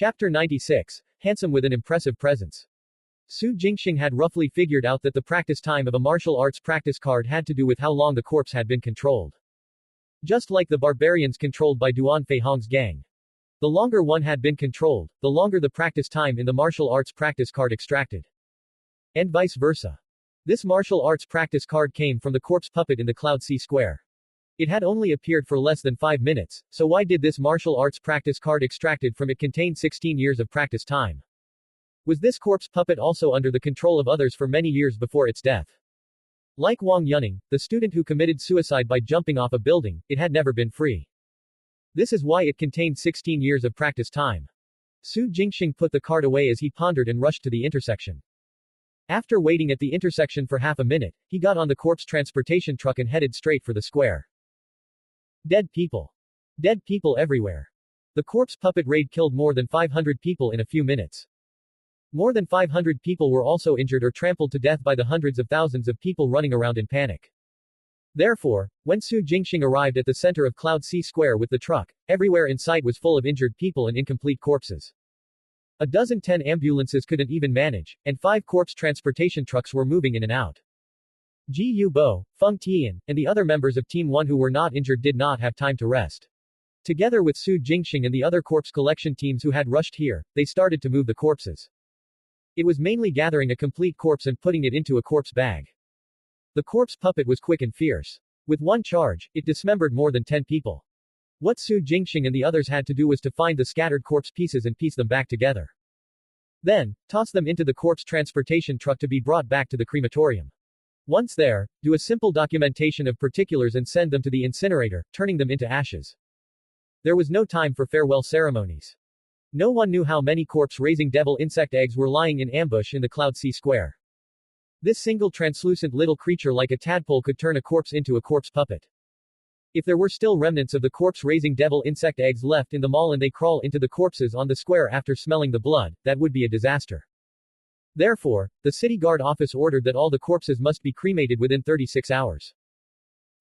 Chapter 96. Handsome with an impressive presence. Su Jingxing had roughly figured out that the practice time of a martial arts practice card had to do with how long the corpse had been controlled. Just like the barbarians controlled by Duan Fei Hong's gang. The longer one had been controlled, the longer the practice time in the martial arts practice card extracted. And vice versa. This martial arts practice card came from the corpse puppet in the Cloud Sea Square. It had only appeared for less than 5 minutes, so why did this martial arts practice card extracted from it contain 16 years of practice time? Was this corpse puppet also under the control of others for many years before its death? Like Wang Yuning, the student who committed suicide by jumping off a building, it had never been free. This is why it contained 16 years of practice time. Su Jingxing put the card away as he pondered and rushed to the intersection. After waiting at the intersection for half a minute, he got on the corpse transportation truck and headed straight for the square. Dead people. Dead people everywhere. The corpse puppet raid killed more than 500 people in a few minutes. More than 500 people were also injured or trampled to death by the hundreds of thousands of people running around in panic. Therefore, when Su Jingxing arrived at the center of Cloud Sea Square with the truck, everywhere in sight was full of injured people and incomplete corpses. 10 ambulances couldn't even manage, and 5 corpse transportation trucks were moving in and out. Ji Yubo, Feng Tian, and the other members of Team 1 who were not injured did not have time to rest. Together with Su Jingxing and the other corpse collection teams who had rushed here, they started to move the corpses. It was mainly gathering a complete corpse and putting it into a corpse bag. The corpse puppet was quick and fierce. With one charge, it dismembered more than 10 people. What Su Jingxing and the others had to do was to find the scattered corpse pieces and piece them back together. Then, toss them into the corpse transportation truck to be brought back to the crematorium. Once there, do a simple documentation of particulars and send them to the incinerator, turning them into ashes. There was no time for farewell ceremonies. No one knew how many corpse-raising devil insect eggs were lying in ambush in the Cloud Sea Square. This single translucent little creature like a tadpole could turn a corpse into a corpse puppet. If there were still remnants of the corpse-raising devil insect eggs left in the mall and they crawl into the corpses on the square after smelling the blood, that would be a disaster. Therefore, the city guard office ordered that all the corpses must be cremated within 36 hours.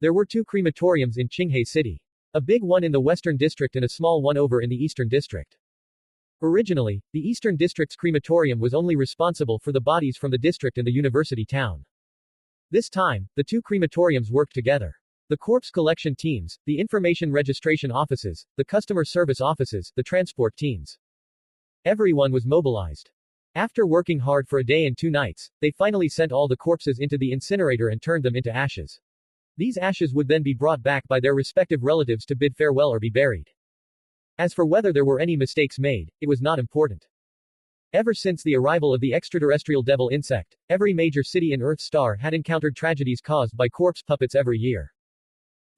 There were 2 crematoriums in Qinghai City. A big one in the western district and a small one over in the eastern district. Originally, the eastern district's crematorium was only responsible for the bodies from the district and the university town. This time, the 2 crematoriums worked together. The corpse collection teams, the information registration offices, the customer service offices, the transport teams. Everyone was mobilized. After working hard for a day and 2 nights, they finally sent all the corpses into the incinerator and turned them into ashes. These ashes would then be brought back by their respective relatives to bid farewell or be buried. As for whether there were any mistakes made, it was not important. Ever since the arrival of the extraterrestrial devil insect, every major city in Earth Star had encountered tragedies caused by corpse puppets every year.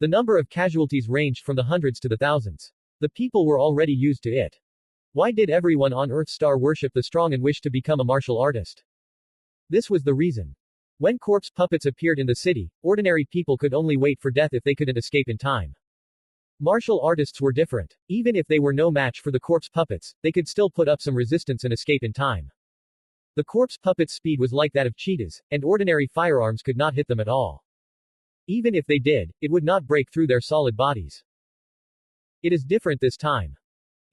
The number of casualties ranged from the hundreds to the thousands. The people were already used to it. Why did everyone on Earth Star worship the strong and wish to become a martial artist? This was the reason. When corpse puppets appeared in the city, ordinary people could only wait for death if they couldn't escape in time. Martial artists were different. Even if they were no match for the corpse puppets, they could still put up some resistance and escape in time. The corpse puppet's speed was like that of cheetahs, and ordinary firearms could not hit them at all. Even if they did, it would not break through their solid bodies. It is different this time.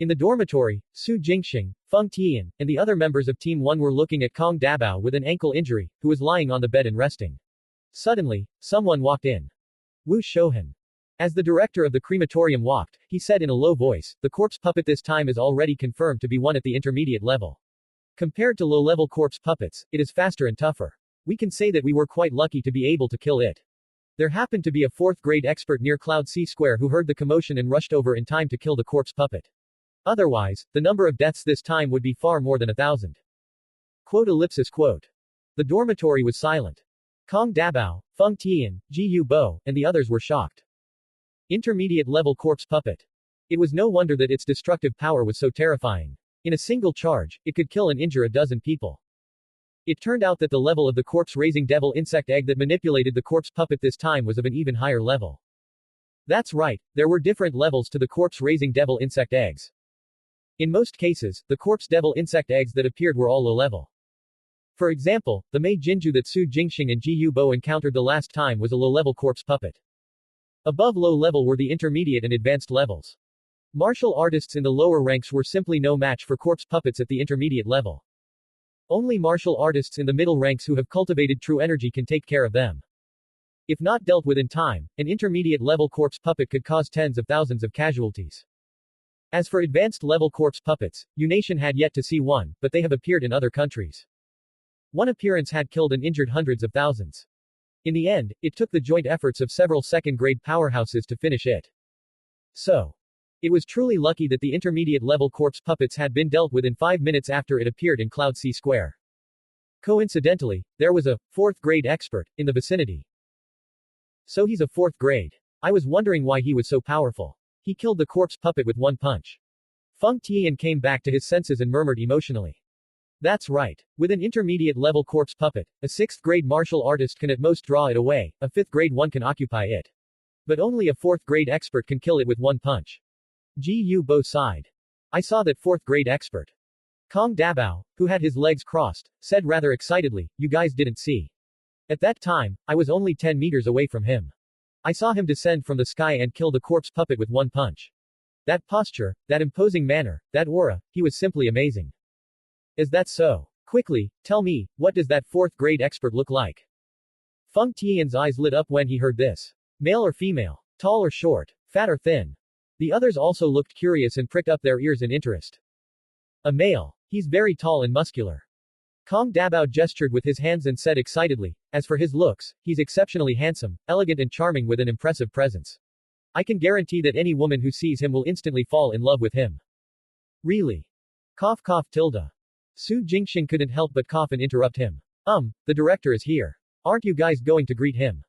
In the dormitory, Su Jingxing, Feng Tian, and the other members of Team 1 were looking at Kong Dabao with an ankle injury, who was lying on the bed and resting. Suddenly, someone walked in. Wu Shouhan. As the director of the crematorium walked, he said in a low voice, the corpse puppet this time is already confirmed to be one at the intermediate level. Compared to low-level corpse puppets, it is faster and tougher. We can say that we were quite lucky to be able to kill it. There happened to be a 4th-grade expert near Cloud Sea Square who heard the commotion and rushed over in time to kill the corpse puppet. Otherwise, the number of deaths this time would be far more than 1,000. Quote. The dormitory was silent. Kong Dabao, Feng Tian, Ji Yubo, and the others were shocked. Intermediate-level corpse puppet. It was no wonder that its destructive power was so terrifying. In a single charge, it could kill and injure a dozen people. It turned out that the level of the corpse-raising devil insect egg that manipulated the corpse puppet this time was of an even higher level. That's right, there were different levels to the corpse-raising devil insect eggs. In most cases, the corpse devil insect eggs that appeared were all low-level. For example, the Mei Jinju that Su Jingxing and Ji Yubo encountered the last time was a low-level corpse puppet. Above low level were the intermediate and advanced levels. Martial artists in the lower ranks were simply no match for corpse puppets at the intermediate level. Only martial artists in the middle ranks who have cultivated true energy can take care of them. If not dealt with in time, an intermediate level corpse puppet could cause tens of thousands of casualties. As for advanced level corpse puppets, U-Nation had yet to see one, but they have appeared in other countries. One appearance had killed and injured hundreds of thousands. In the end, it took the joint efforts of several second-grade powerhouses to finish it. So, it was truly lucky that the intermediate-level corpse puppets had been dealt with in 5 minutes after it appeared in Cloud C Square. Coincidentally, there was a 4th grade expert in the vicinity. So he's a 4th grade. I was wondering why he was so powerful. He killed the corpse puppet with one punch. Feng Tian came back to his senses and murmured emotionally. That's right. With an intermediate-level corpse puppet, a 6th grade martial artist can at most draw it away, a 5th grade one can occupy it. But only a 4th grade expert can kill it with one punch. Gu Bo sighed. I saw that 4th grade expert. Kong Dabao, who had his legs crossed, said rather excitedly, you guys didn't see. At that time, I was only 10 meters away from him. I saw him descend from the sky and kill the corpse puppet with one punch. That posture, that imposing manner, that aura, he was simply amazing. Is that so? Quickly, tell me, what does that 4th grade expert look like? Feng Tian's eyes lit up when he heard this. Male or female? Tall or short? Fat or thin? The others also looked curious and pricked up their ears in interest. A male. He's very tall and muscular. Kong Dabao gestured with his hands and said excitedly, as for his looks, he's exceptionally handsome, elegant and charming with an impressive presence. I can guarantee that any woman who sees him will instantly fall in love with him. Really? Cough cough tilde. Su Jingxing couldn't help but cough and interrupt him. The director is here. Aren't you guys going to greet him?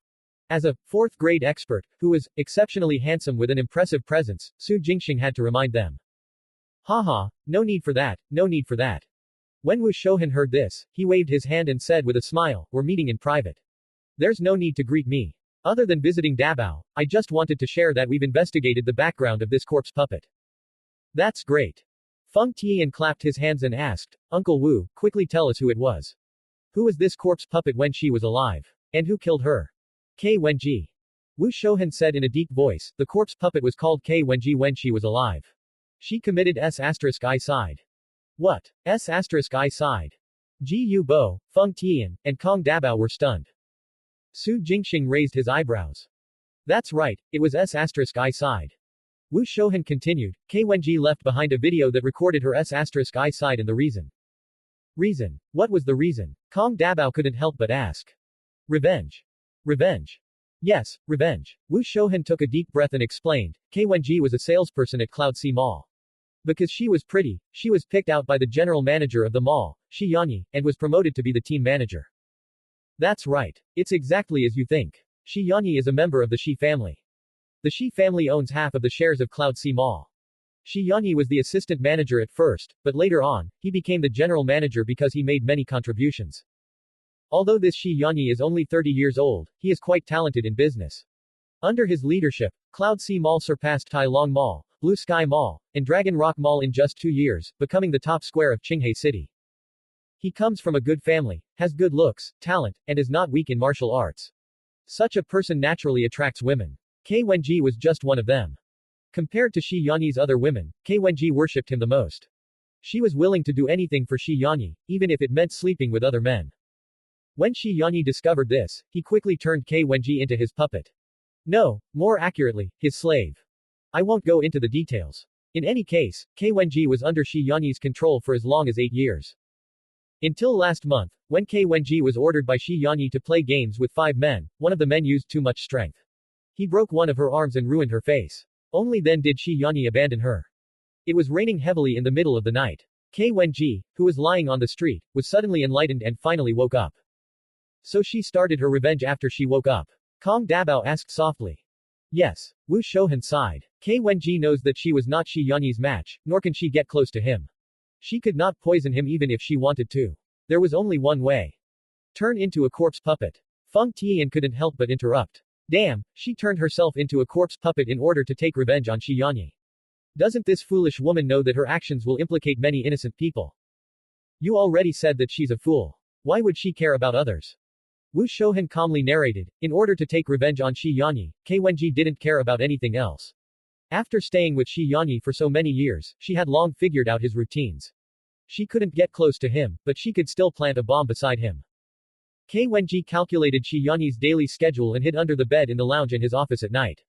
As a 4th grade expert, who was exceptionally handsome with an impressive presence, Su Jingxing had to remind them. Haha, no need for that, no need for that. When Wu Shouhan heard this, he waved his hand and said with a smile, we're meeting in private. There's no need to greet me. Other than visiting Dabao, I just wanted to share that we've investigated the background of this corpse puppet. That's great. Feng Tian clapped his hands and asked, Uncle Wu, quickly tell us who it was. Who was this corpse puppet when she was alive? And who killed her? K Wenji. Wu Shouhan said in a deep voice, the corpse puppet was called K Wenji when she was alive. She committed S*I side. What? S*I side. Gu Bo, Feng Tian, and Kong Dabao were stunned. Su Jingxing raised his eyebrows. That's right, it was S*I side. Wu Shouhan continued, K Wenji left behind a video that recorded her S*I side and the reason. Reason? What was the reason? Kong Dabao couldn't help but ask. Revenge. Revenge. Yes, revenge. Wu Shouhan took a deep breath and explained, K Wenji was a salesperson at Cloud C Mall. Because she was pretty, she was picked out by the general manager of the mall, Shi Yanyi, and was promoted to be the team manager. That's right. It's exactly as you think. Shi Yanyi is a member of the Shi family. The Shi family owns half of the shares of Cloud C Mall. Shi Yanyi was the assistant manager at first, but later on, he became the general manager because he made many contributions. Although this Shi Yanyi is only 30 years old, he is quite talented in business. Under his leadership, Cloud C Mall surpassed Tai Long Mall, Blue Sky Mall, and Dragon Rock Mall in just 2 years, becoming the top square of Qinghai City. He comes from a good family, has good looks, talent, and is not weak in martial arts. Such a person naturally attracts women. K Wenji was just one of them. Compared to Shi Yanyi's other women, K Wenji worshipped him the most. She was willing to do anything for Shi Yanyi, even if it meant sleeping with other men. When Shi Yanyi discovered this, he quickly turned K Wenji into his puppet. No, more accurately, his slave. I won't go into the details. In any case, K Wenji was under Shi Yanyi's control for as long as 8 years. Until last month, when K Wenji was ordered by Shi Yanyi to play games with 5 men, one of the men used too much strength. He broke one of her arms and ruined her face. Only then did Shi Yanyi abandon her. It was raining heavily in the middle of the night. K Wenji, who was lying on the street, was suddenly enlightened and finally woke up. So she started her revenge after she woke up. Kong Dabao asked softly. Yes. Wu Shouhan sighed. K Wenji knows that she was not Shi Yanyi's match, nor can she get close to him. She could not poison him even if she wanted to. There was only one way. Turn into a corpse puppet. Feng Tian couldn't help but interrupt. Damn, she turned herself into a corpse puppet in order to take revenge on Shi Yanyi. Doesn't this foolish woman know that her actions will implicate many innocent people? You already said that she's a fool. Why would she care about others? Wu Shouhan calmly narrated, in order to take revenge on Shi Yanyi, K Wenji didn't care about anything else. After staying with Shi Yanyi for so many years, she had long figured out his routines. She couldn't get close to him, but she could still plant a bomb beside him. Kei Wenji calculated Shi Yanyi's daily schedule and hid under the bed in the lounge in his office at night.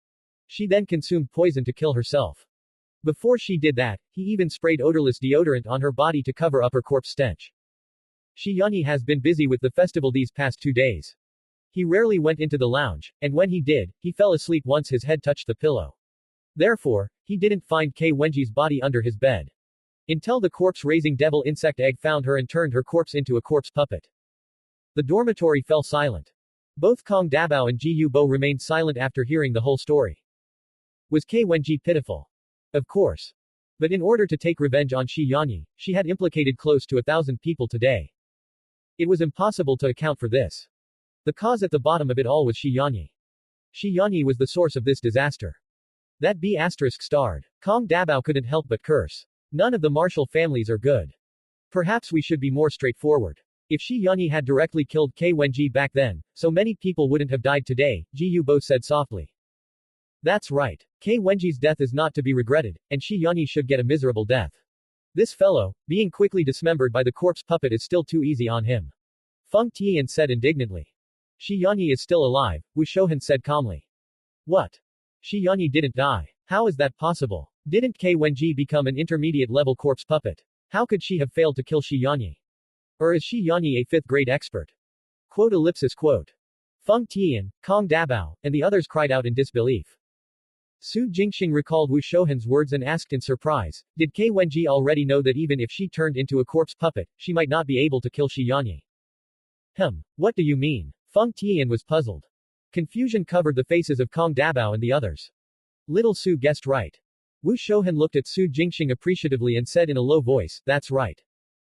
She then consumed poison to kill herself. Before she did that, he even sprayed odorless deodorant on her body to cover up her corpse stench. Shi Yanyi has been busy with the festival these past 2 days. He rarely went into the lounge, and when he did, he fell asleep once his head touched the pillow. Therefore, he didn't find Kei Wenji's body under his bed. Until the corpse-raising devil insect egg found her and turned her corpse into a corpse puppet. The dormitory fell silent. Both Kong Dabao and Ji Yubo remained silent after hearing the whole story. Was Kei Wenji pitiful? Of course. But in order to take revenge on Shi Yanyi, she had implicated close to 1,000 people today. It was impossible to account for this. The cause at the bottom of it all was Shi Yanyi. Shi Yanyi was the source of this disaster. That B** starred. Kong Dabao couldn't help but curse. None of the martial families are good. Perhaps we should be more straightforward. If Shi Yanyi had directly killed Kei Wenji back then, so many people wouldn't have died today, Ji Yubo said softly. That's right. Kei Wenji's death is not to be regretted, and Shi Yanyi should get a miserable death. This fellow, being quickly dismembered by the corpse puppet is still too easy on him. Feng Tian said indignantly. Shi Yanyi is still alive, Wu Shouhan said calmly. What? Shi Yanyi didn't die. How is that possible? Didn't Kei Wenji become an intermediate-level corpse puppet? How could she have failed to kill Shi Yanyi? Or is Shi Yanyi a 5th-grade expert? Quote. Feng Tian, Kong Dabao, and the others cried out in disbelief. Su Jingxing recalled Wu Shouhan's words and asked in surprise, did Kei Wenji already know that even if she turned into a corpse puppet, she might not be able to kill Shi Yanyi? What do you mean? Feng Tian was puzzled. Confusion covered the faces of Kong Dabao and the others. Little Su guessed right. Wu Shouhan looked at Su Jingxing appreciatively and said in a low voice, that's right.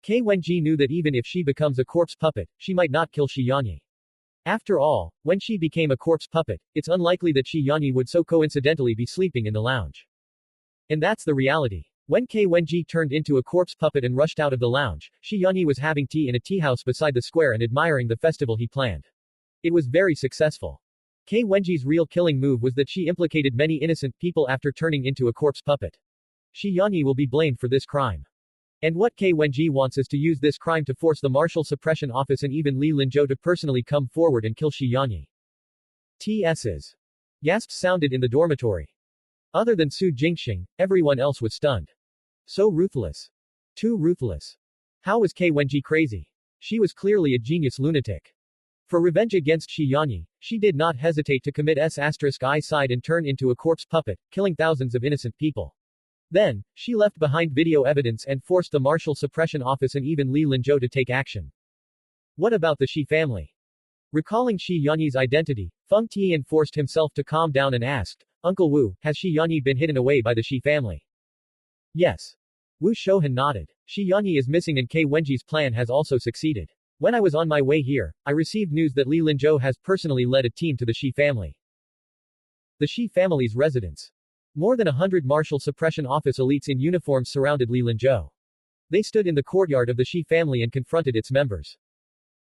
Kei Wenji knew that even if she becomes a corpse puppet, she might not kill Shi Yanyi. After all, when she became a corpse puppet, it's unlikely that Shi Yanyi would so coincidentally be sleeping in the lounge. And that's the reality. When Kei Wenji turned into a corpse puppet and rushed out of the lounge, Shi Yanyi was having tea in a tea house beside the square and admiring the festival he planned. It was very successful. Kei Wenji's real killing move was that she implicated many innocent people after turning into a corpse puppet. Shi Yanyi will be blamed for this crime. And what Kei Wenji wants is to use this crime to force the Martial Suppression Office and even Li Linzhou to personally come forward and kill Shi Yanyi. TS's. Gasps sounded in the dormitory. Other than Su Jingxing, everyone else was stunned. So ruthless. Too ruthless. How was Kei Wenji crazy? She was clearly a genius lunatic. For revenge against Shi Yanyi, she did not hesitate to commit S*I and turn into a corpse puppet, killing thousands of innocent people. Then, she left behind video evidence and forced the Martial Suppression Office and even Li Linzhou to take action. What about the Shi family? Recalling Shi Yanyi's identity, Feng Tian forced himself to calm down and asked, Uncle Wu, has Shi Yanyi been hidden away by the Shi family? Yes. Wu Shouhan nodded. Shi Yanyi is missing and Kei Wenji's plan has also succeeded. When I was on my way here, I received news that Li Linzhou has personally led a team to the Shi family. The Shi family's residence. More than 100 Martial Suppression Office elites in uniforms surrounded Li Linzhou. They stood in the courtyard of the Shi family and confronted its members.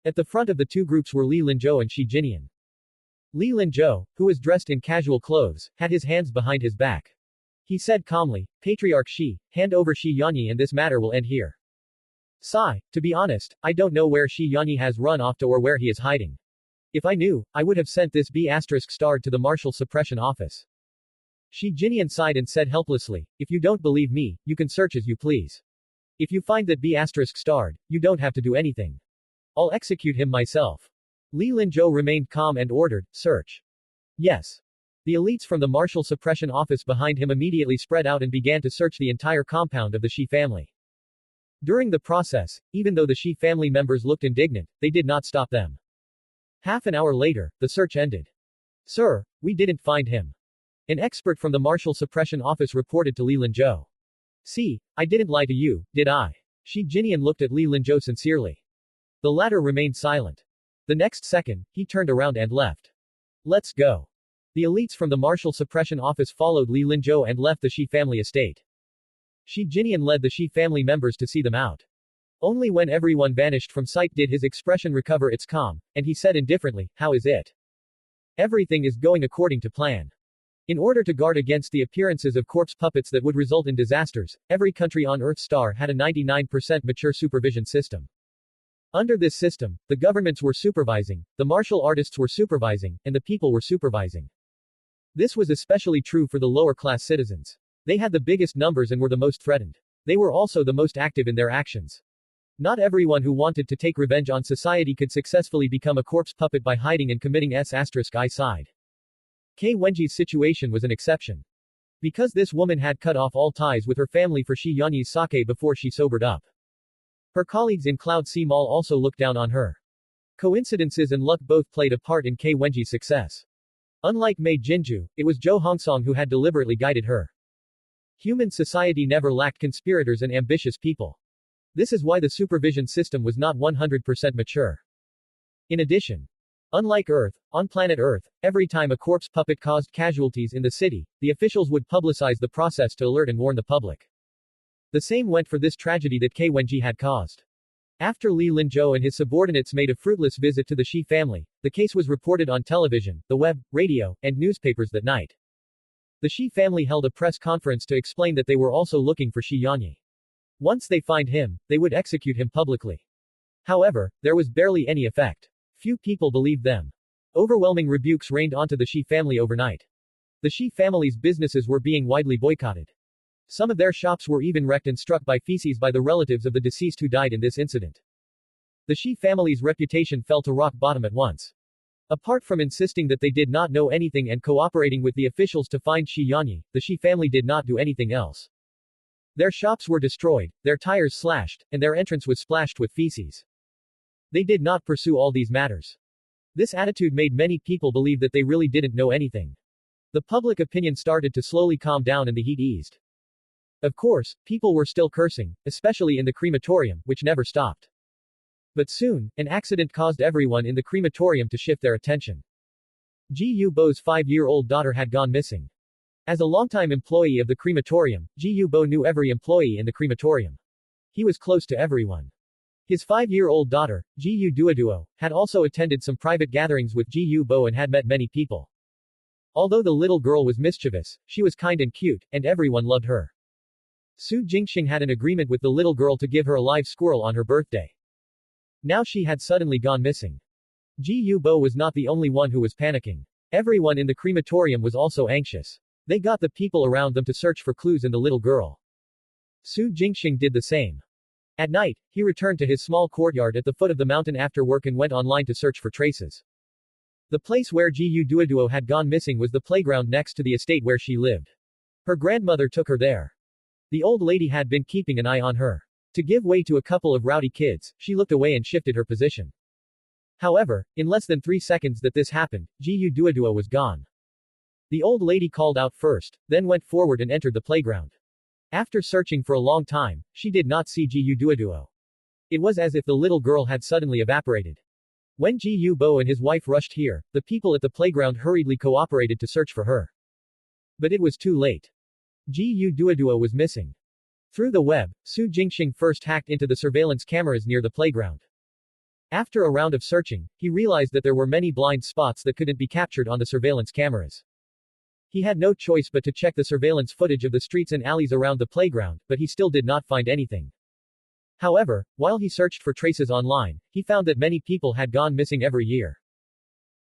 At the front of the two groups were Li Linzhou and Shi Jinian. Li Linzhou, who was dressed in casual clothes, had his hands behind his back. He said calmly, Patriarch Shi, hand over Shi Yanyi and this matter will end here. Sigh, to be honest, I don't know where Shi Yanyi has run off to or where he is hiding. If I knew, I would have sent this B** to the Martial Suppression Office. Shi Jinian sighed and said helplessly, if you don't believe me, you can search as you please. If you find that B** you don't have to do anything. I'll execute him myself. Li Linzhou remained calm and ordered, search. Yes. The elites from the Martial Suppression Office behind him immediately spread out and began to search the entire compound of the Shi family. During the process, even though the Shi family members looked indignant, they did not stop them. Half an hour later, the search ended. Sir, we didn't find him. An expert from the Martial Suppression Office reported to Li Linzhou. See, I didn't lie to you, did I? Shi Jinian looked at Li Linzhou sincerely. The latter remained silent. The next second, he turned around and left. Let's go. The elites from the Martial Suppression Office followed Li Linzhou and left the Shi family estate. Shi Jinian led the Shi family members to see them out. Only when everyone vanished from sight did his expression recover its calm, and he said indifferently, how is it? Everything is going according to plan. In order to guard against the appearances of corpse puppets that would result in disasters, every country on Earth Star had a 99% mature supervision system. Under this system, the governments were supervising, the martial artists were supervising, and the people were supervising. This was especially true for the lower-class citizens. They had the biggest numbers and were the most threatened. They were also the most active in their actions. Not everyone who wanted to take revenge on society could successfully become a corpse puppet by hiding and committing S**I side. Kei Wenji's situation was an exception. Because this woman had cut off all ties with her family for Shi Yanyi's sake before she sobered up. Her colleagues in Cloud Sea Mall also looked down on her. Coincidences and luck both played a part in Kei Wenji's success. Unlike Mei Jinju, it was Zhou Hongsong who had deliberately guided her. Human society never lacked conspirators and ambitious people. This is why the supervision system was not 100% mature. In addition, unlike Earth, on planet Earth, every time a corpse puppet caused casualties in the city, the officials would publicize the process to alert and warn the public. The same went for this tragedy that Kei Wenji had caused. After Li Linzhou and his subordinates made a fruitless visit to the Shi family, the case was reported on television, the web, radio, and newspapers that night. The Shi family held a press conference to explain that they were also looking for Shi Yanyi. Once they find him, they would execute him publicly. However, there was barely any effect. Few people believed them. Overwhelming rebukes rained onto the Shi family overnight. The Shi family's businesses were being widely boycotted. Some of their shops were even wrecked and struck by feces by the relatives of the deceased who died in this incident. The Shi family's reputation fell to rock bottom at once. Apart from insisting that they did not know anything and cooperating with the officials to find Shi Yanyi, the Shi family did not do anything else. Their shops were destroyed, their tires slashed, and their entrance was splashed with feces. They did not pursue all these matters. This attitude made many people believe that they really didn't know anything. The public opinion started to slowly calm down and the heat eased. Of course, people were still cursing, especially in the crematorium, which never stopped. But soon, an accident caused everyone in the crematorium to shift their attention. Ji Yu-bo's 5-year-old daughter had gone missing. As a longtime employee of the crematorium, Ji Yu-bo knew every employee in the crematorium. He was close to everyone. His 5-year-old daughter, Ji Yu-duo, had also attended some private gatherings with Ji Yu-bo and had met many people. Although the little girl was mischievous, she was kind and cute, and everyone loved her. Su Jingxing had an agreement with the little girl to give her a live squirrel on her birthday. Now she had suddenly gone missing. Ji Yu-bo was not the only one who was panicking. Everyone in the crematorium was also anxious. They got the people around them to search for clues in the little girl. Su Jingxing did the same. At night, he returned to his small courtyard at the foot of the mountain after work and went online to search for traces. The place where Ji Yu-duo had gone missing was the playground next to the estate where she lived. Her grandmother took her there. The old lady had been keeping an eye on her. To give way to a couple of rowdy kids, she looked away and shifted her position. However, in less than 3 seconds that this happened, Ji Yu-duo was gone. The old lady called out first, then went forward and entered the playground. After searching for a long time, she did not see Ji Yu-duo. It was as if the little girl had suddenly evaporated. When Ji Yu-bo and his wife rushed here, the people at the playground hurriedly cooperated to search for her. But it was too late. Ji Yu-duo was missing. Through the web, Su Jingxing first hacked into the surveillance cameras near the playground. After a round of searching, he realized that there were many blind spots that couldn't be captured on the surveillance cameras. He had no choice but to check the surveillance footage of the streets and alleys around the playground, but he still did not find anything. However, while he searched for traces online, he found that many people had gone missing every year.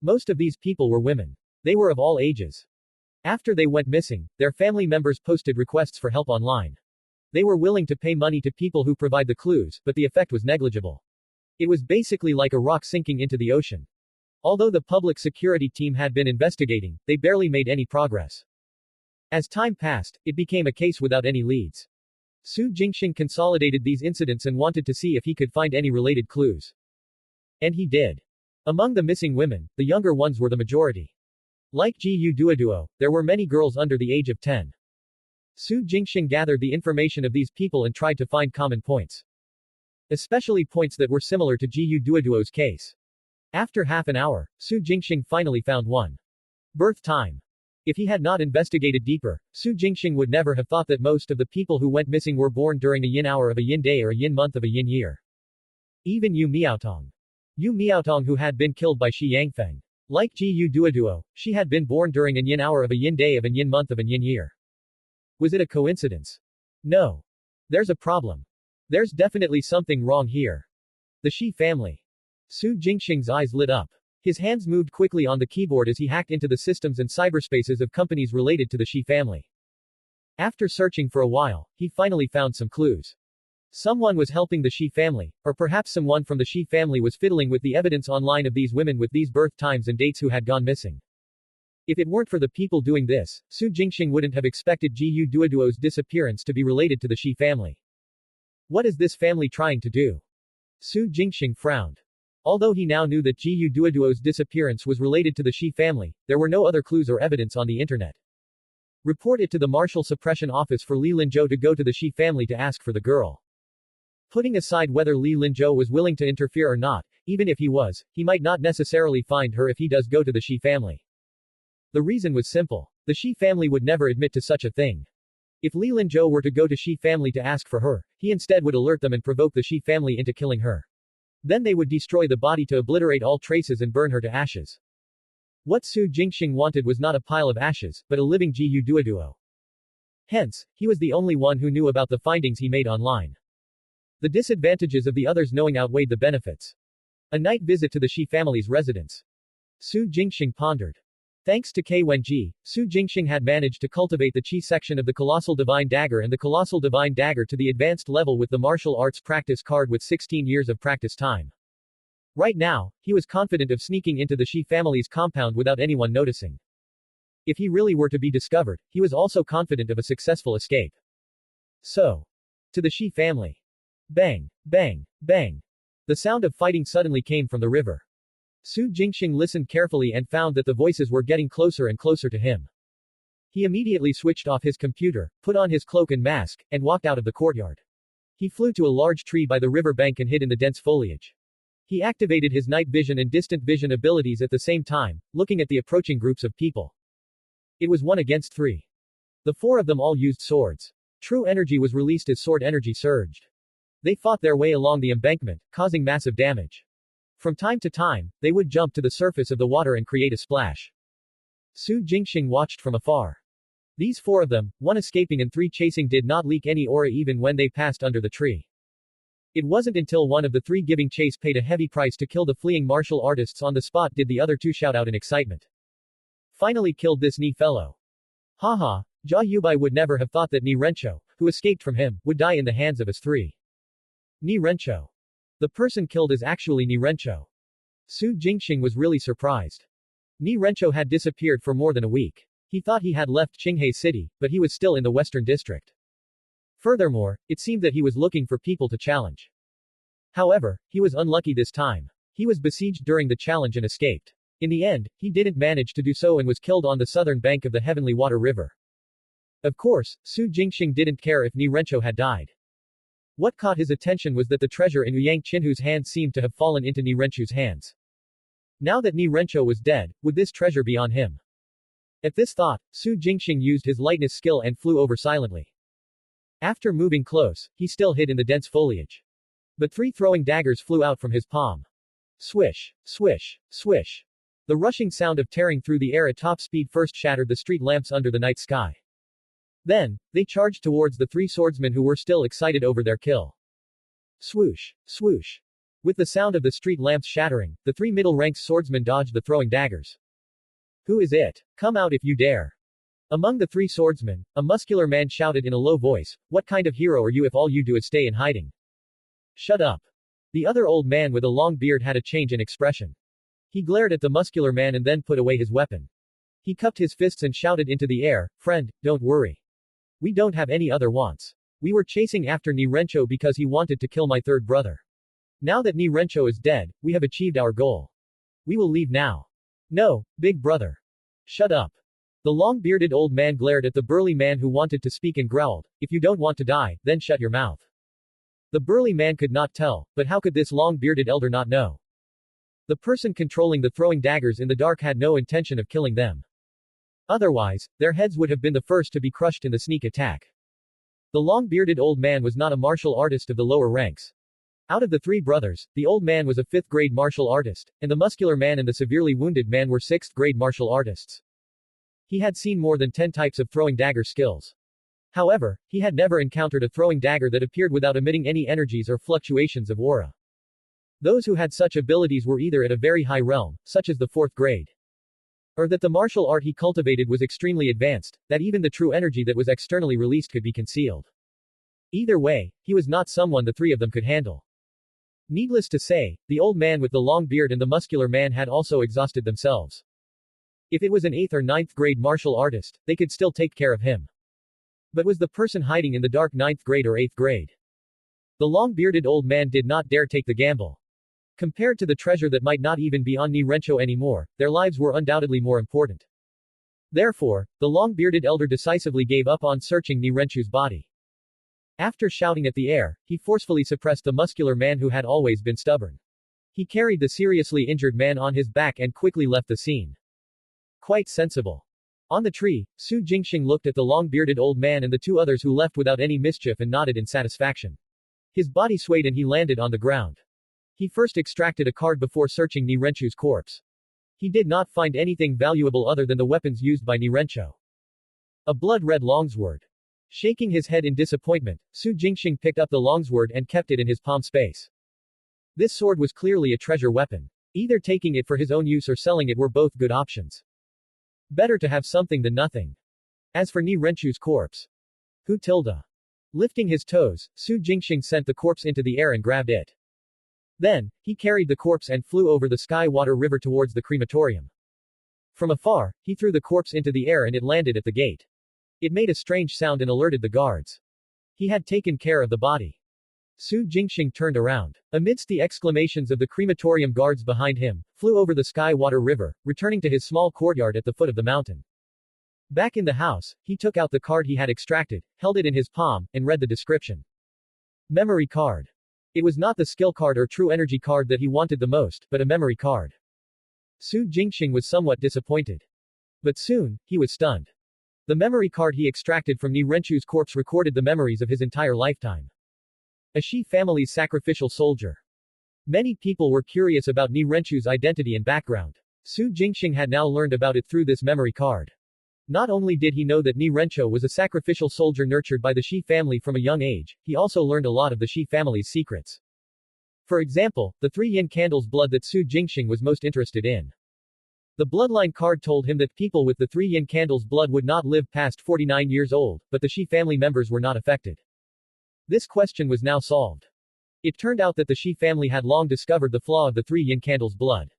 Most of these people were women. They were of all ages. After they went missing, their family members posted requests for help online. They were willing to pay money to people who provide the clues, but the effect was negligible. It was basically like a rock sinking into the ocean. Although the public security team had been investigating, they barely made any progress. As time passed, it became a case without any leads. Su Jingxing consolidated these incidents and wanted to see if he could find any related clues. And he did. Among the missing women, the younger ones were the majority. Like Ji Yu-duo, there were many girls under the age of 10. Su Jingxing gathered the information of these people and tried to find common points. Especially points that were similar to Ji Yu-duo's case. After half an hour, Su Jingxing finally found one. Birth time. If he had not investigated deeper, Su Jingxing would never have thought that most of the people who went missing were born during a yin hour of a yin day or a yin month of a yin year. Even Yu Miaotong, who had been killed by Shi Yangfeng. Like Gu Duoduo, she had been born during an yin hour of a yin day of an yin month of an yin year. Was it a coincidence? No. There's a problem. There's definitely something wrong here. The Shi family. Su Jingxing's eyes lit up. His hands moved quickly on the keyboard as he hacked into the systems and cyberspaces of companies related to the Shi family. After searching for a while, he finally found some clues. Someone was helping the Shi family, or perhaps someone from the Shi family was fiddling with the evidence online of these women with these birth times and dates who had gone missing. If it weren't for the people doing this, Su Jingxing wouldn't have expected Gu Duoduo's disappearance to be related to the Shi family. What is this family trying to do? Su Jingxing frowned. Although he now knew that Gu Duoduo's disappearance was related to the Shi family, there were no other clues or evidence on the internet. Report it to the Martial Suppression Office for Li Linzhou to go to the Shi family to ask for the girl. Putting aside whether Li Linzhou was willing to interfere or not, even if he was, he might not necessarily find her if he does go to the Shi family. The reason was simple. The Shi family would never admit to such a thing. If Li Linzhou were to go to Shi family to ask for her, he instead would alert them and provoke the Shi family into killing her. Then they would destroy the body to obliterate all traces and burn her to ashes. What Su Jingxing wanted was not a pile of ashes, but a living Gu Duoduo. Hence, he was the only one who knew about the findings he made online. The disadvantages of the others knowing outweighed the benefits. A night visit to the Shi family's residence. Su Jingxing pondered. Thanks to K Wenji, Su Jingxing had managed to cultivate the Qi section of the Colossal Divine Dagger and the Colossal Divine Dagger to the advanced level with the martial arts practice card with 16 years of practice time. Right now, he was confident of sneaking into the Shi family's compound without anyone noticing. If he really were to be discovered, he was also confident of a successful escape. So, to the Shi family. Bang, bang, bang. The sound of fighting suddenly came from the river. Su Jingxing listened carefully and found that the voices were getting closer and closer to him. He immediately switched off his computer, put on his cloak and mask, and walked out of the courtyard. He flew to a large tree by the river bank and hid in the dense foliage. He activated his night vision and distant vision abilities at the same time, looking at the approaching groups of people. It was 1 against 3. The 4 of them all used swords. True energy was released as sword energy surged. They fought their way along the embankment, causing massive damage. From time to time, they would jump to the surface of the water and create a splash. Su Jingxing watched from afar. These 4 of them, 1 escaping and 3 chasing, did not leak any aura even when they passed under the tree. It wasn't until one of the 3 giving chase paid a heavy price to kill the fleeing martial artists on the spot did the other 2 shout out in excitement. Finally killed this Ni fellow. Haha, Jia Yubai would never have thought that Ni Rencho, who escaped from him, would die in the hands of us 3. Ni Rencho. The person killed is actually Ni Rencho. Su Jingxing was really surprised. Ni Rencho had disappeared for more than a week. He thought he had left Qinghai City, but he was still in the Western District. Furthermore, it seemed that he was looking for people to challenge. However, he was unlucky this time. He was besieged during the challenge and escaped. In the end, he didn't manage to do so and was killed on the southern bank of the Heavenly Water River. Of course, Su Jingxing didn't care if Ni Rencho had died. What caught his attention was that the treasure in Yang Qinhu's hands seemed to have fallen into Ni Rencho's hands. Now that Ni Rencho was dead, would this treasure be on him? At this thought, Su Jingxing used his lightness skill and flew over silently. After moving close, he still hid in the dense foliage. But 3 throwing daggers flew out from his palm. Swish, swish, swish. The rushing sound of tearing through the air at top speed first shattered the street lamps under the night sky. Then, they charged towards the 3 swordsmen who were still excited over their kill. Swoosh, swoosh. With the sound of the street lamps shattering, the 3 middle-ranked swordsmen dodged the throwing daggers. Who is it? Come out if you dare. Among the 3 swordsmen, a muscular man shouted in a low voice, "What kind of hero are you if all you do is stay in hiding?" Shut up. The other old man with a long beard had a change in expression. He glared at the muscular man and then put away his weapon. He cupped his fists and shouted into the air, "Friend, don't worry. We don't have any other wants. We were chasing after Ni Rencho because he wanted to kill my 3rd brother. Now that Ni Rencho is dead, we have achieved our goal. We will leave now." "No, big brother. Shut up." The long-bearded old man glared at the burly man who wanted to speak and growled, "If you don't want to die, then shut your mouth." The burly man could not tell, but how could this long-bearded elder not know? The person controlling the throwing daggers in the dark had no intention of killing them. Otherwise, their heads would have been the first to be crushed in the sneak attack. The long-bearded old man was not a martial artist of the lower ranks. Out of the three brothers, the old man was a fifth-grade martial artist, and the muscular man and the severely wounded man were sixth-grade martial artists. He had seen more than 10 types of throwing dagger skills. However, he had never encountered a throwing dagger that appeared without emitting any energies or fluctuations of aura. Those who had such abilities were either at a very high realm, such as the fourth grade, or that the martial art he cultivated was extremely advanced, that even the true energy that was externally released could be concealed. Either way, he was not someone the three of them could handle. Needless to say, the old man with the long beard and the muscular man had also exhausted themselves. If it was an 8th or 9th grade martial artist, they could still take care of him. But was the person hiding in the dark 9th grade or 8th grade? The long-bearded old man did not dare take the gamble. Compared to the treasure that might not even be on Nirencho anymore, their lives were undoubtedly more important. Therefore, the long-bearded elder decisively gave up on searching Nirencho's body. After shouting at the air, he forcefully suppressed the muscular man who had always been stubborn. He carried the seriously injured man on his back and quickly left the scene. Quite sensible. On the tree, Su Jingxing looked at the long-bearded old man and the two others who left without any mischief and nodded in satisfaction. His body swayed and he landed on the ground. He first extracted a card before searching Nirencho's corpse. He did not find anything valuable other than the weapons used by Nirencho. A blood-red longsword. Shaking his head in disappointment, Su Jingxing picked up the longsword and kept it in his palm space. This sword was clearly a treasure weapon. Either taking it for his own use or selling it were both good options. Better to have something than nothing. As for Nirencho's corpse. Who tilde? Lifting his toes, Su Jingxing sent the corpse into the air and grabbed it. Then, he carried the corpse and flew over the sky-water river towards the crematorium. From afar, he threw the corpse into the air and it landed at the gate. It made a strange sound and alerted the guards. He had taken care of the body. Su Jingxing turned around. Amidst the exclamations of the crematorium guards behind him, flew over the sky-water river, returning to his small courtyard at the foot of the mountain. Back in the house, he took out the card he had extracted, held it in his palm, and read the description. Memory card. It was not the skill card or true energy card that he wanted the most, but a memory card. Su Jingxing was somewhat disappointed. But soon, he was stunned. The memory card he extracted from Nirencho's corpse recorded the memories of his entire lifetime. A Shi family's sacrificial soldier. Many people were curious about Nirencho's identity and background. Su Jingxing had now learned about it through this memory card. Not only did he know that Nirencho was a sacrificial soldier nurtured by the Shi family from a young age, he also learned a lot of the Shi family's secrets. For example, the 3 yin candles blood that Su Jingxing was most interested in. The bloodline card told him that people with the 3 yin candles blood would not live past 49 years old, but the Shi family members were not affected. This question was now solved. It turned out that the Shi family had long discovered the flaw of the 3 yin candles blood.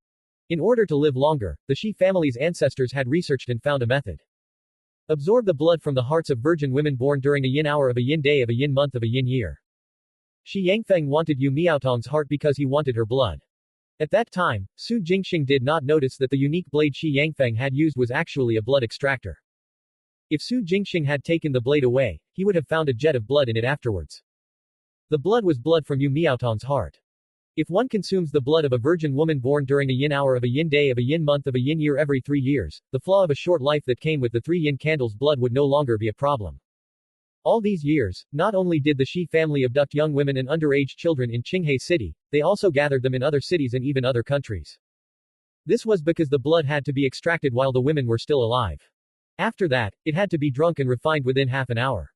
In order to live longer, the Shi family's ancestors had researched and found a method. Absorb the blood from the hearts of virgin women born during a yin hour of a yin day of a yin month of a yin year. Shi Yangfeng wanted Yu Miaotong's heart because he wanted her blood. At that time, Su Jingxing did not notice that the unique blade Shi Yangfeng had used was actually a blood extractor. If Su Jingxing had taken the blade away, he would have found a jet of blood in it afterwards. The blood was blood from Yu Miaotong's heart. If one consumes the blood of a virgin woman born during a yin hour of a yin day of a yin month of a yin year every 3 years, the flaw of a short life that came with the 3 yin candles blood would no longer be a problem. All these years, not only did the Shi family abduct young women and underage children in Qinghe City, they also gathered them in other cities and even other countries. This was because the blood had to be extracted while the women were still alive. After that, it had to be drunk and refined within half an hour.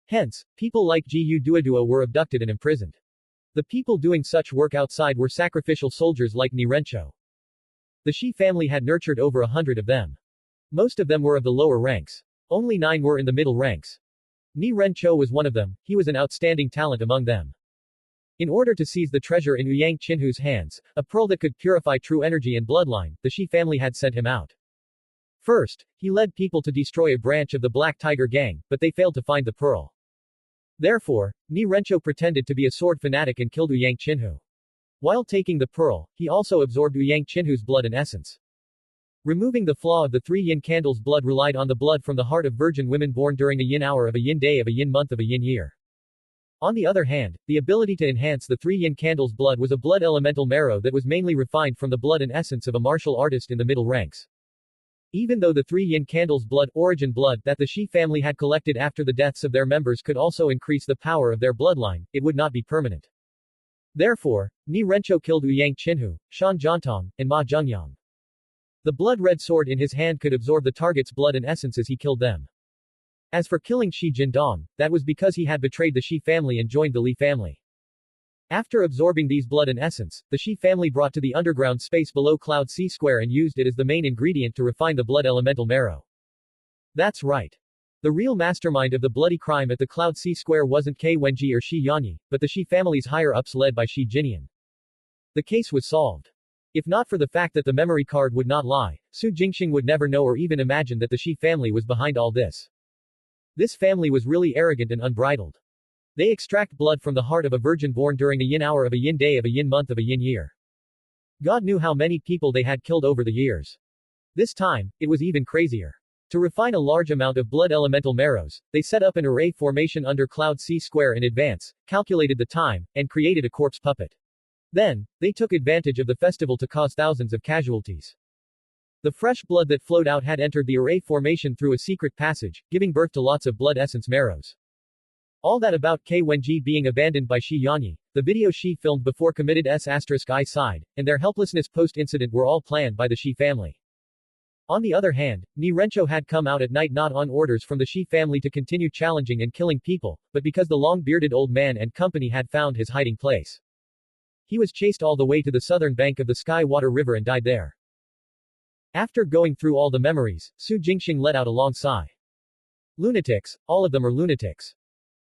Hence, people like Jiyu Duodua were abducted and imprisoned. The people doing such work outside were sacrificial soldiers like Nirencho. The Shi family had nurtured over 100 of them. Most of them were of the lower ranks. Only 9 were in the middle ranks. Nirencho was one of them. He was an outstanding talent among them. In order to seize the treasure in Ouyang Qinhu's hands, a pearl that could purify true energy and bloodline, the Shi family had sent him out. First, he led people to destroy a branch of the Black Tiger gang, but they failed to find the pearl. Therefore, Nirencho pretended to be a sword fanatic and killed Ouyang Qinhu. While taking the pearl, he also absorbed Ouyang Qinhu's blood and essence. Removing the flaw of the 3 yin candles blood relied on the blood from the heart of virgin women born during a yin hour of a yin day of a yin month of a yin year. On the other hand, the ability to enhance the 3 yin candles blood was a blood elemental marrow that was mainly refined from the blood and essence of a martial artist in the middle ranks. Even though the 3 yin candles blood, origin blood, that the Shi family had collected after the deaths of their members could also increase the power of their bloodline, it would not be permanent. Therefore, Ni Rencho killed Ouyang Chinhu, Shan Jiantong, and Ma Zhengyang. The blood-red sword in his hand could absorb the target's blood and essence as he killed them. As for killing Shi Jindong, that was because he had betrayed the Shi family and joined the Li family. After absorbing these blood and essence, the Shi family brought to the underground space below Cloud C Square and used it as the main ingredient to refine the blood elemental marrow. That's right. The real mastermind of the bloody crime at the Cloud C Square wasn't Ke Wenji or Shi Yanyi, but the Shi family's higher-ups led by Shi Jinian. The case was solved. If not for the fact that the memory card would not lie, Su Jingxing would never know or even imagine that the Shi family was behind all this. This family was really arrogant and unbridled. They extract blood from the heart of a virgin born during a yin hour of a yin day of a yin month of a yin year. God knew how many people they had killed over the years. This time, it was even crazier. To refine a large amount of blood elemental marrows, they set up an array formation under Cloud C Square in advance, calculated the time, and created a corpse puppet. Then, they took advantage of the festival to cause thousands of casualties. The fresh blood that flowed out had entered the array formation through a secret passage, giving birth to lots of blood essence marrows. All that about Ke Wenji being abandoned by Shi Yanyi, the video Shi filmed before committed S*I side, and their helplessness post-incident were all planned by the Shi family. On the other hand, Ni Rencho had come out at night not on orders from the Shi family to continue challenging and killing people, but because the long-bearded old man and company had found his hiding place. He was chased all the way to the southern bank of the Sky Water River and died there. After going through all the memories, Su Jingxing let out a long sigh. Lunatics, all of them are lunatics.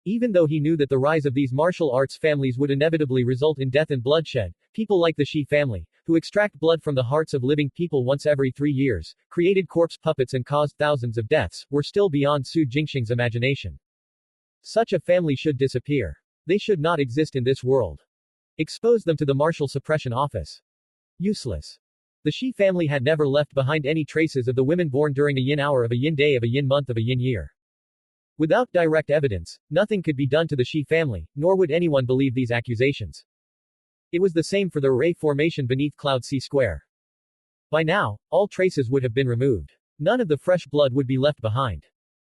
Even though he knew that the rise of these martial arts families would inevitably result in death and bloodshed, people like the Shi family, who extract blood from the hearts of living people once every 3 years, created corpse puppets and caused thousands of deaths, were still beyond Su Jingxing's imagination. Such a family should disappear. They should not exist in this world. Expose them to the Martial Suppression Office. Useless. The Shi family had never left behind any traces of the women born during a yin hour of a yin day of a yin month of a yin year. Without direct evidence, nothing could be done to the Shi family, nor would anyone believe these accusations. It was the same for the array formation beneath Cloud C Square. By now, all traces would have been removed. None of the fresh blood would be left behind.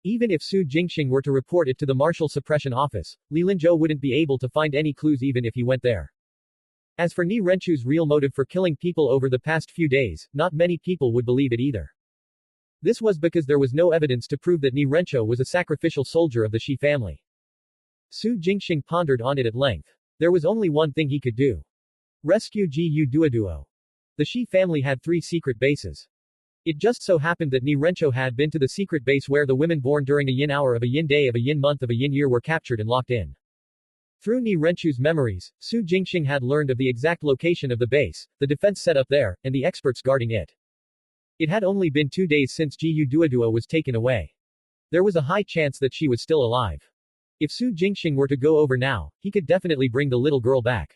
Even if Su Jingxing were to report it to the Martial Suppression Office, Li Linzhou wouldn't be able to find any clues even if he went there. As for Ni Renchu's real motive for killing people over the past few days, not many people would believe it either. This was because there was no evidence to prove that Ni Rencho was a sacrificial soldier of the Shi family. Su Jingxing pondered on it at length. There was only one thing he could do. Rescue Gu Duoduo. The Shi family had 3 secret bases. It just so happened that Ni Rencho had been to the secret base where the women born during a yin hour of a yin day of a yin month of a yin year were captured and locked in. Through Ni Renchu's memories, Su Jingxing had learned of the exact location of the base, the defense set up there, and the experts guarding it. It had only been 2 days since Gu Duoduo was taken away. There was a high chance that she was still alive. If Su Jingxing were to go over now, he could definitely bring the little girl back.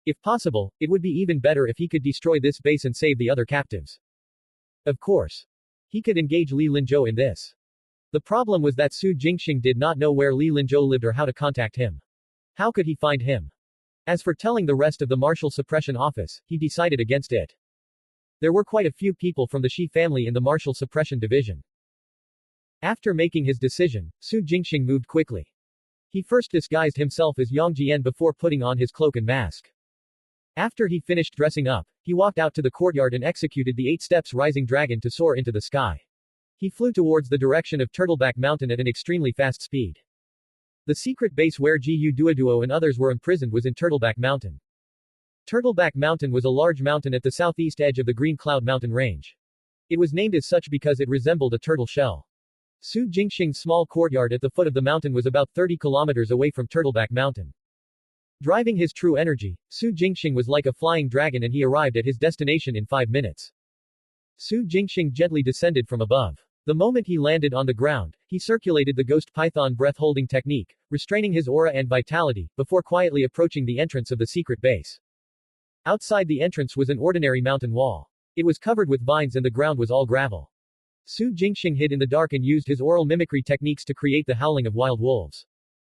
If possible, it would be even better if he could destroy this base and save the other captives. Of course. He could engage Li Linzhou in this. The problem was that Su Jingxing did not know where Li Linzhou lived or how to contact him. How could he find him? As for telling the rest of the Martial Suppression Office, he decided against it. There were quite a few people from the Shi family in the Martial Suppression Division. After making his decision, Su Jingxing moved quickly. He first disguised himself as Yang Jian before putting on his cloak and mask. After he finished dressing up, he walked out to the courtyard and executed the 8 steps rising dragon to soar into the sky. He flew towards the direction of Turtleback Mountain at an extremely fast speed. The secret base where Gu Duoduo and others were imprisoned was in Turtleback Mountain. Turtleback Mountain was a large mountain at the southeast edge of the Green Cloud Mountain range. It was named as such because it resembled a turtle shell. Su Jingxing's small courtyard at the foot of the mountain was about 30 kilometers away from Turtleback Mountain. Driving his true energy, Su Jingxing was like a flying dragon and he arrived at his destination in 5 minutes. Su Jingxing gently descended from above. The moment he landed on the ground, he circulated the ghost python breath-holding technique, restraining his aura and vitality, before quietly approaching the entrance of the secret base. Outside the entrance was an ordinary mountain wall. It was covered with vines and the ground was all gravel. Su Jingxing hid in the dark and used his oral mimicry techniques to create the howling of wild wolves.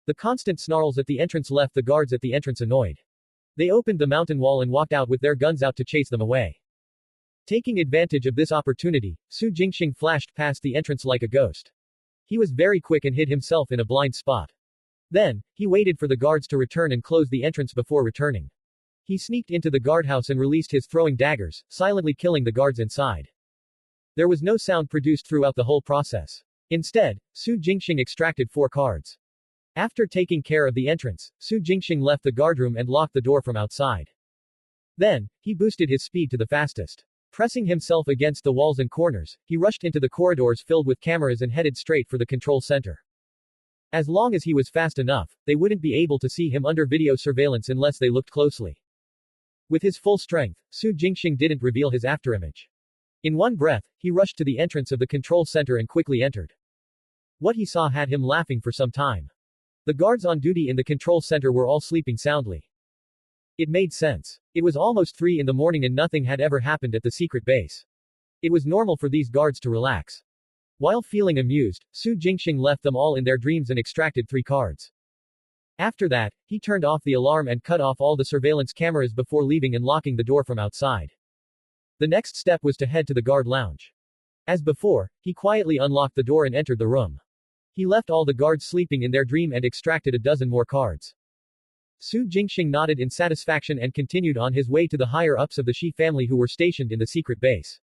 The constant snarls at the entrance left the guards at the entrance annoyed. They opened the mountain wall and walked out with their guns out to chase them away. Taking advantage of this opportunity, Su Jingxing flashed past the entrance like a ghost. He was very quick and hid himself in a blind spot. Then, he waited for the guards to return and close the entrance before returning. He sneaked into the guardhouse and released his throwing daggers, silently killing the guards inside. There was no sound produced throughout the whole process. Instead, Su Jingxing extracted 4 cards. After taking care of the entrance, Su Jingxing left the guardroom and locked the door from outside. Then, he boosted his speed to the fastest. Pressing himself against the walls and corners, he rushed into the corridors filled with cameras and headed straight for the control center. As long as he was fast enough, they wouldn't be able to see him under video surveillance unless they looked closely. With his full strength, Su Jingxing didn't reveal his afterimage. In one breath, he rushed to the entrance of the control center and quickly entered. What he saw had him laughing for some time. The guards on duty in the control center were all sleeping soundly. It made sense. It was almost 3 in the morning and nothing had ever happened at the secret base. It was normal for these guards to relax. While feeling amused, Su Jingxing left them all in their dreams and extracted 3 cards. After that, he turned off the alarm and cut off all the surveillance cameras before leaving and locking the door from outside. The next step was to head to the guard lounge. As before, he quietly unlocked the door and entered the room. He left all the guards sleeping in their dream and extracted a dozen more cards. Su Jingxing nodded in satisfaction and continued on his way to the higher-ups of the Shi family who were stationed in the secret base.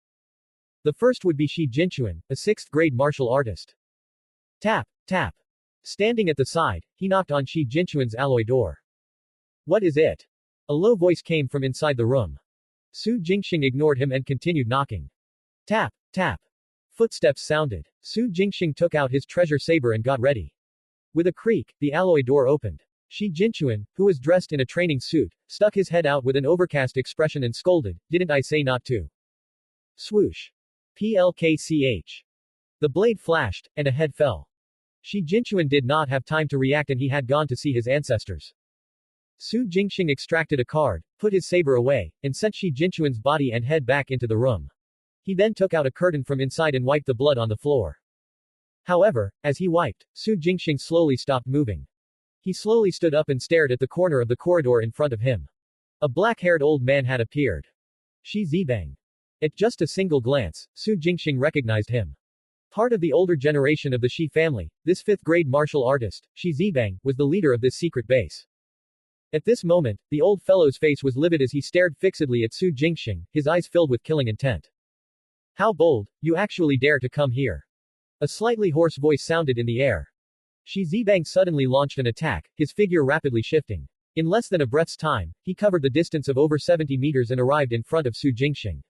The first would be Shi Jinchuan, a 6th-grade martial artist. Tap, tap. Standing at the side, he knocked on Shi Jinchuan's alloy door. What is it? A low voice came from inside the room. Su Jingxing ignored him and continued knocking. Tap, tap. Footsteps sounded. Su Jingxing took out his treasure saber and got ready. With a creak, the alloy door opened. Shi Jinchuan, who was dressed in a training suit, stuck his head out with an overcast expression and scolded, "Didn't I say not to?" Swoosh. PLKCH. The blade flashed, and a head fell. Shi Jinchuan did not have time to react and he had gone to see his ancestors. Su Jingxing extracted a card, put his saber away, and sent Shi Jinchuan's body and head back into the room. He then took out a curtain from inside and wiped the blood on the floor. However, as he wiped, Su Jingxing slowly stopped moving. He slowly stood up and stared at the corner of the corridor in front of him. A black-haired old man had appeared. Shi Zibang. At just a single glance, Su Jingxing recognized him. Part of the older generation of the Shi family, this 5th-grade martial artist, Shi Zibang, was the leader of this secret base. At this moment, the old fellow's face was livid as he stared fixedly at Su Jingxing, his eyes filled with killing intent. How bold, you actually dare to come here. A slightly hoarse voice sounded in the air. Shi Zibang suddenly launched an attack, his figure rapidly shifting. In less than a breath's time, he covered the distance of over 70 meters and arrived in front of Su Jingxing.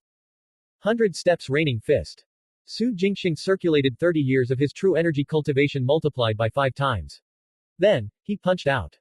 100 steps raining fist. Su Jingxing circulated 30 years of his true energy cultivation multiplied by 5 times. Then, he punched out.